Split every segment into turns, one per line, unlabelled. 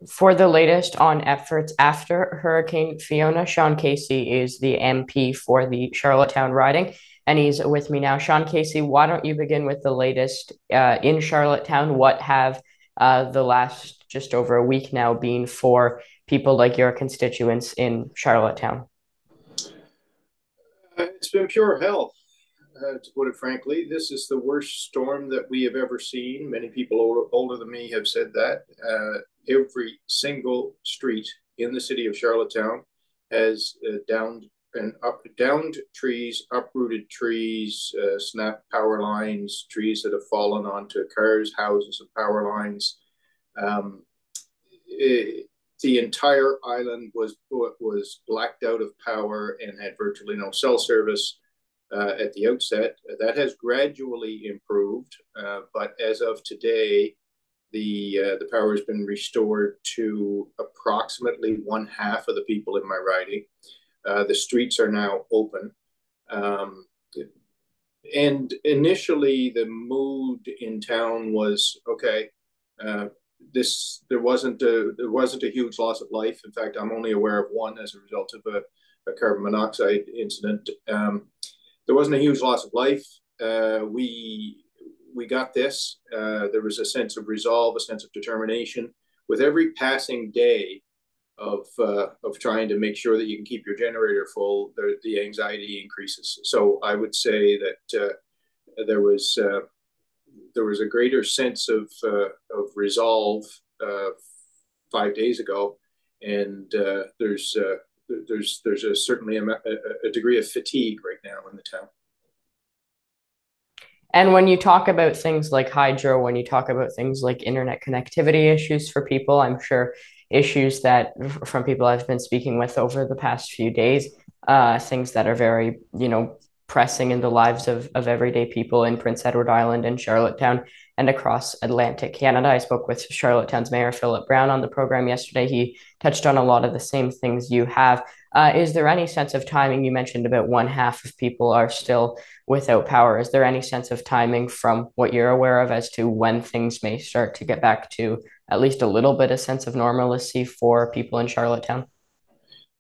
For the latest on efforts after Hurricane Fiona, Sean Casey is the MP for the Charlottetown riding, and he's with me now. Sean Casey, why don't you begin with the latest in Charlottetown? What have the last just over a week now been for people like your constituents in Charlottetown?
It's been pure hell, to put it frankly. This is the worst storm that we have ever seen. Many people older than me have said that. Every single street in the city of Charlottetown has downed trees, uprooted trees, snapped power lines, trees that have fallen onto cars, houses, and power lines. Um, it, the entire island was blacked out of power and had virtually no cell service at the outset. That has gradually improved, but as of today, the power has been restored to approximately one half of the people in my riding. The streets are now open. Um, and initially, the mood in town was okay. Uh, there wasn't a huge loss of life. In fact, I'm only aware of one as a result of a carbon monoxide incident. There wasn't a huge loss of life. We got this. There was a sense of resolve, a sense of determination. With every passing day of trying to make sure that you can keep your generator full, the anxiety increases. So I would say that there was there was a greater sense of resolve uh, 5 days ago, and there's certainly a degree of fatigue right now in the town.
And when you talk about things like hydro, when you talk about things like internet connectivity issues for people, I'm sure issues that from people I've been speaking with over the past few days, things that are very, pressing in the lives of everyday people in Prince Edward Island and Charlottetown and across Atlantic Canada. I spoke with Charlottetown's Mayor Philip Brown on the program yesterday. He touched on a lot of the same things you have. Is there any sense of timing? You mentioned about one half of people are still without power. Is there any sense of timing from what you're aware of as to when things may start to get back to at least a little bit of sense of normalcy for people in Charlottetown?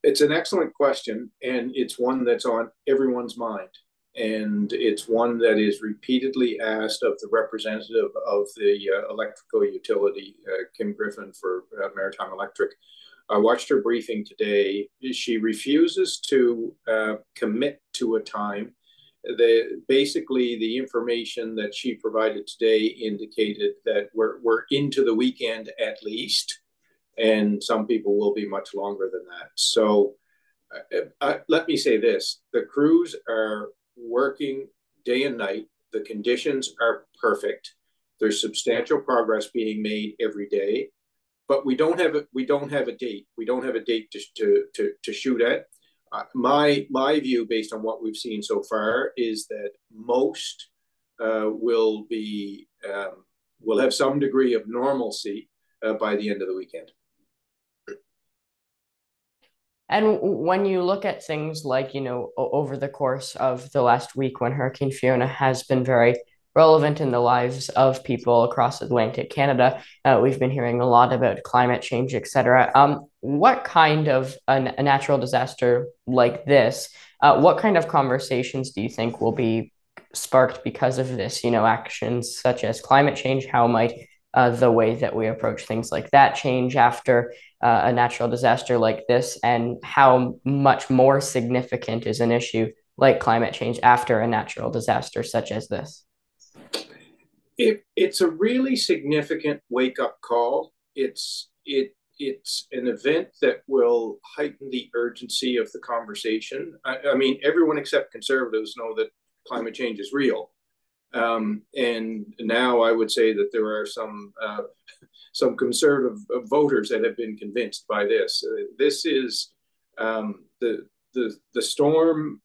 It's an excellent question, and it's one that's on everyone's mind. And it's one that is repeatedly asked of the representative of the electrical utility, Kim Griffin for Maritime Electric. I watched her briefing today. She refuses to commit to a time. Basically, the information that she provided today indicated that we're into the weekend at least, and some people will be much longer than that. So let me say this: the crews are working day and night. The conditions are perfect. There's substantial progress being made every day, but we don't have a date. We don't have a date to shoot at. My view, based on what we've seen so far, is that most will have some degree of normalcy by the end of the weekend.
And when you look at things like, over the course of the last week when Hurricane Fiona has been very relevant in the lives of people across Atlantic Canada, we've been hearing a lot about climate change, et cetera. What kind of a natural disaster like this, what kind of conversations do you think will be sparked because of this, actions such as climate change? How might the way that we approach things like that change after a natural disaster like this, and how much more significant is an issue like climate change after a natural disaster such as this?
It's a really significant wake up call. It's an event that will heighten the urgency of the conversation. I mean, everyone except conservatives know that climate change is real. And now I would say that there are some conservative voters that have been convinced by this. This is the storm,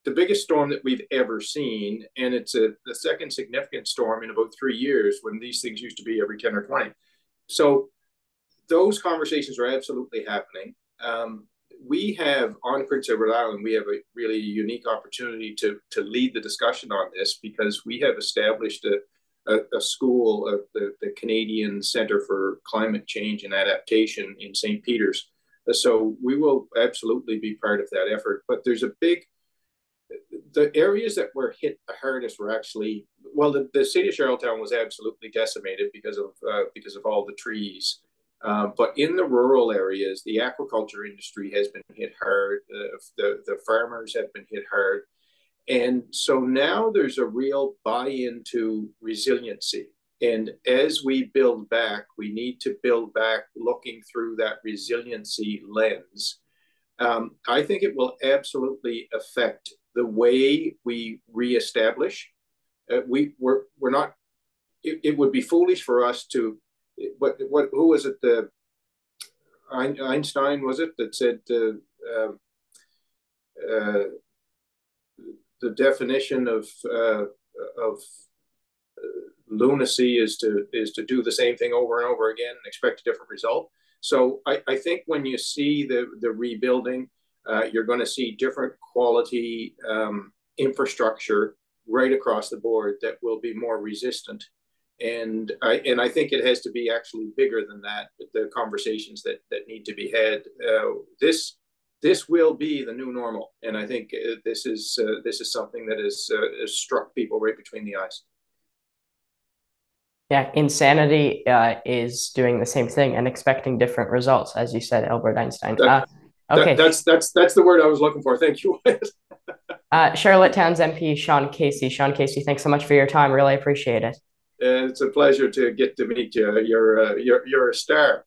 the biggest storm that we've ever seen, and it's the second significant storm in about 3 years, when these things used to be every 10 or 20. So those conversations are absolutely happening. We have on Prince Edward Island, we have a really unique opportunity to lead the discussion on this, because we have established a school, the Canadian Centre for Climate Change and Adaptation in St. Peter's. So we will absolutely be part of that effort. But there's the areas that were hit the hardest were actually, well, the city of Charlottetown was absolutely decimated because of all the trees. But in the rural areas, the aquaculture industry has been hit hard. The farmers have been hit hard. And so now there's a real buy-in to resiliency. And as we build back, we need to build back looking through that resiliency lens. I think it will absolutely affect the way we reestablish. We're not. It would be foolish for us to. Who was it? Einstein was it that said the definition of lunacy is to do the same thing over and over again and expect a different result. So I think when you see the rebuilding, you're going to see different quality infrastructure right across the board that will be more resistant. And I think it has to be actually bigger than that. The conversations that need to be had. This will be the new normal, and I think this is something that has struck people right between the eyes.
Yeah, insanity is doing the same thing and expecting different results, as you said, Albert Einstein. Okay,
that's the word I was looking for. Thank you.
Charlottetown's MP Sean Casey. Sean Casey, thanks so much for your time. Really appreciate it.
It's a pleasure to get to meet you. You're a star.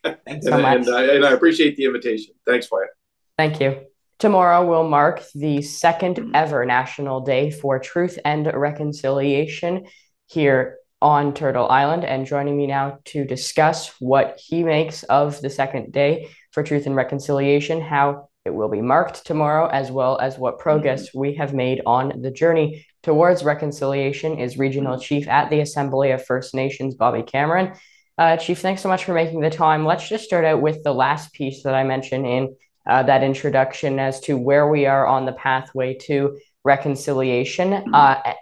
Thanks so much.
And I appreciate the invitation. Thanks, Wyatt.
Thank you. Tomorrow will mark the second ever National Day for Truth and Reconciliation here on Turtle Island. And joining me now to discuss what he makes of the second day for Truth and Reconciliation, how it will be marked tomorrow, as well as what progress we have made on the journey towards reconciliation, is Regional Chief at the Assembly of First Nations, Bobby Cameron. Chief, thanks so much for making the time. Let's just start out with the last piece that I mentioned in that introduction as to where we are on the pathway to reconciliation,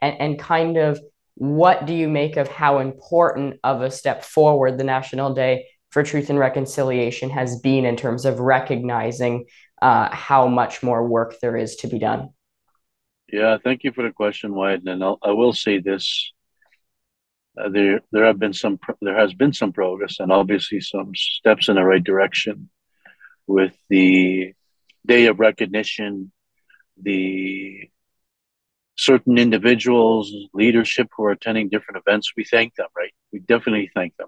and kind of what do you make of how important of a step forward the National Day for Truth and Reconciliation has been in terms of recognizing how much more work there is to be done?
Yeah, thank you for the question, Wyatt. And I will say this: there has been some progress, and obviously some steps in the right direction with the Day of Recognition, the certain individuals, leadership who are attending different events. We thank them, right? We definitely thank them.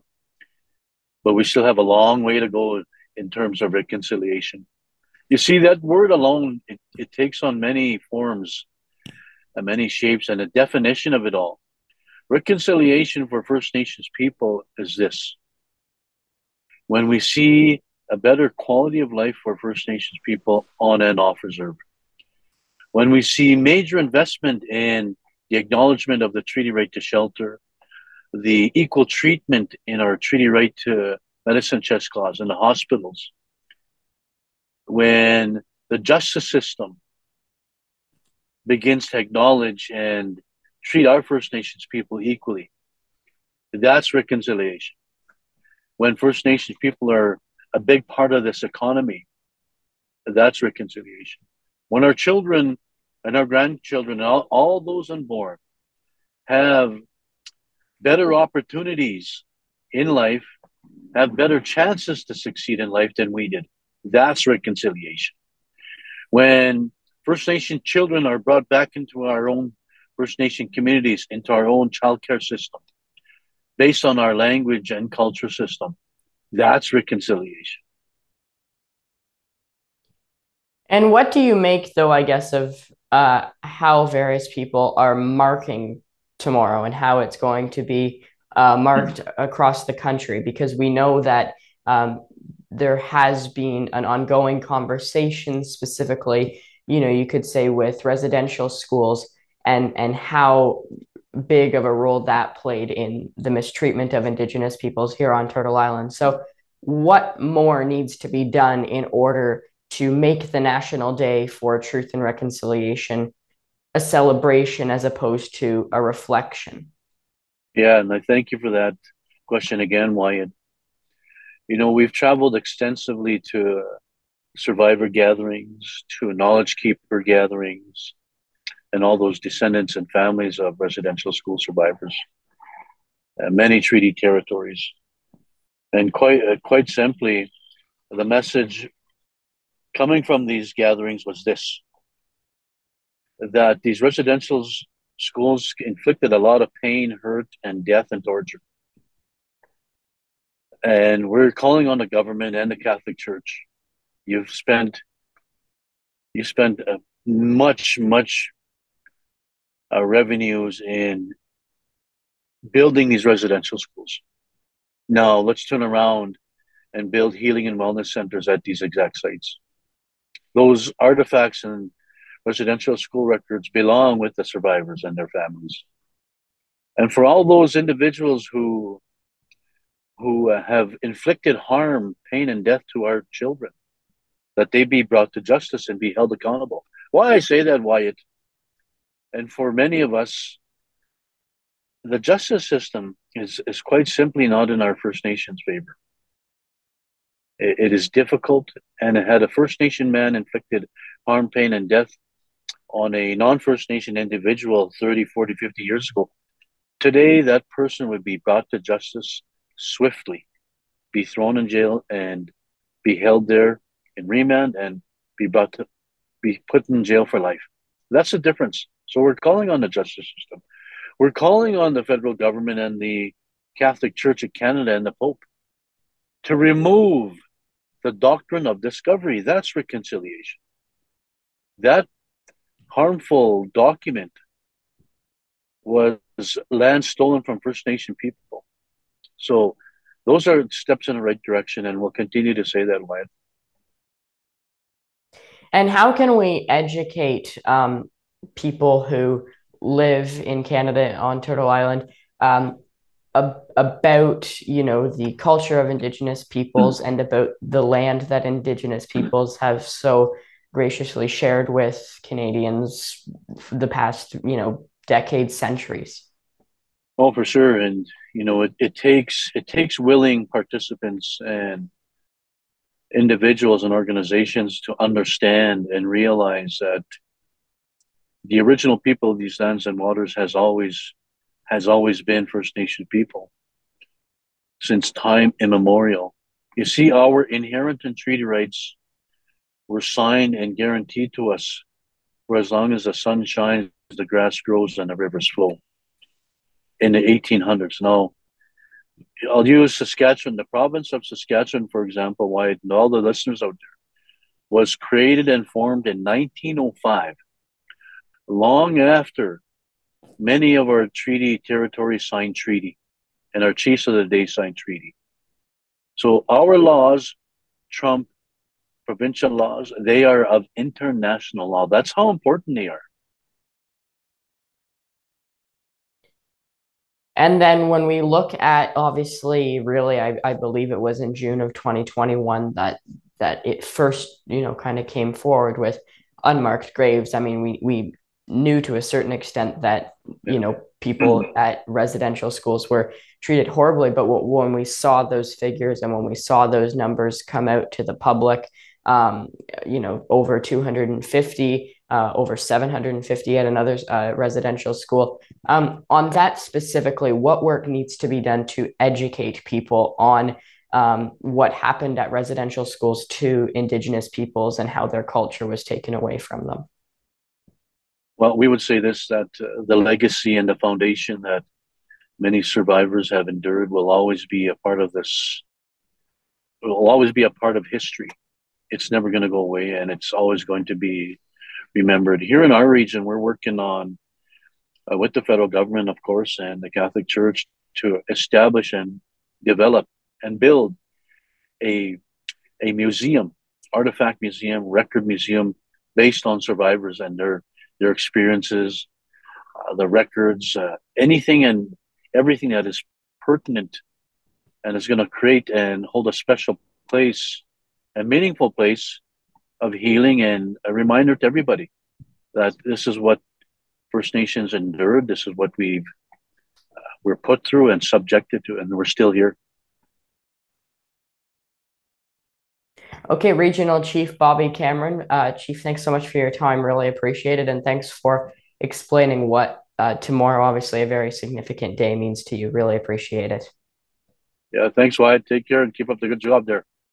But we still have a long way to go in terms of reconciliation. You see, that word alone, it takes on many forms and many shapes, and the definition of it all. Reconciliation for First Nations people is this: when we see a better quality of life for First Nations people on and off reserve, when we see major investment in the acknowledgement of the treaty right to shelter, the equal treatment in our treaty right to medicine chest clause in the hospitals, when the justice system begins to acknowledge and treat our First Nations people equally, that's reconciliation. When First Nations people are a big part of this economy, that's reconciliation. When our children and our grandchildren, and all those unborn, have better opportunities in life, have better chances to succeed in life than we did, that's reconciliation. When First Nation children are brought back into our own First Nation communities, into our own childcare system, based on our language and culture system, that's reconciliation.
And what do you make, though, I guess, of how various people are marking tomorrow and how it's going to be marked across the country? Because we know that there has been an ongoing conversation, specifically, you could say, with residential schools and how big of a role that played in the mistreatment of Indigenous peoples here on Turtle Island. So what more needs to be done in order to make the National Day for Truth and Reconciliation a celebration as opposed to a reflection?
Yeah, and I thank you for that question again, Wyatt. We've traveled extensively to survivor gatherings, to knowledge keeper gatherings, and all those descendants and families of residential school survivors, many treaty territories. And quite simply, the message coming from these gatherings was this: that these residential schools inflicted a lot of pain, hurt, and death and torture. And we're calling on the government and the Catholic Church. You've spent much revenues in building these residential schools. Now let's turn around and build healing and wellness centers at these exact sites. Those artifacts and residential school records belong with the survivors and their families. And for all those individuals who have inflicted harm, pain, and death to our children, that they be brought to justice and be held accountable. Why I say that, Wyatt, and for many of us, the justice system is quite simply not in our First Nations favor. It is difficult, and it had a First Nation man inflicted harm, pain, and death on a non-First Nation individual 30, 40, 50 years ago. Today, that person would be brought to justice swiftly, be thrown in jail, and be held there in remand, and be put in jail for life. That's the difference. So we're calling on the justice system. We're calling on the federal government and the Catholic Church of Canada and the Pope to remove the doctrine of discovery. That's reconciliation. That harmful document was land stolen from First Nation people. So those are steps in the right direction, and we'll continue to say that, Wyatt.
And how can we educate people who live in Canada on Turtle Island about the culture of Indigenous peoples and about the land that Indigenous peoples have so graciously shared with Canadians the past decades, centuries?
Oh, for sure. And it takes willing participants and individuals and organizations to understand and realize that the original people of these lands and waters has always been First Nation people since time immemorial. You see, our inherent and treaty rights were signed and guaranteed to us for as long as the sun shines, the grass grows, and the rivers flow in the 1800s. Now, I'll use Saskatchewan. The province of Saskatchewan, for example, Wyatt, and all the listeners out there, was created and formed in 1905, long after many of our treaty territories signed treaty, and our chiefs of the day signed treaty. So our laws trump provincial laws. They are of international law. That's how important they are.
And then when we look at, obviously, really, I believe it was in June of 2021 that it first, kind of came forward with unmarked graves. I mean, we knew to a certain extent that, people at residential schools were treated horribly. But when we saw those figures and when we saw those numbers come out to the public, over 250, over 750 at another residential school. On that specifically, what work needs to be done to educate people on what happened at residential schools to Indigenous peoples and how their culture was taken away from them?
Well, we would say this, that the legacy and the foundation that many survivors have endured will always be a part of this, will always be a part of history. It's never going to go away, and it's always going to be remembered. Here in our region, we're working on, with the federal government, of course, and the Catholic Church, to establish and develop and build a museum, artifact museum, record museum, based on survivors and their experiences, the records, anything and everything that is pertinent and is going to create and hold a special place, a meaningful place of healing, and a reminder to everybody that this is what First Nations endured. This is what we've we're put through and subjected to, and we're still here.
Okay, Regional Chief Bobby Cameron. Chief, thanks so much for your time. Really appreciate it. And thanks for explaining what tomorrow, obviously a very significant day, means to you. Really appreciate it.
Yeah, thanks, Wyatt. Take care and keep up the good job there.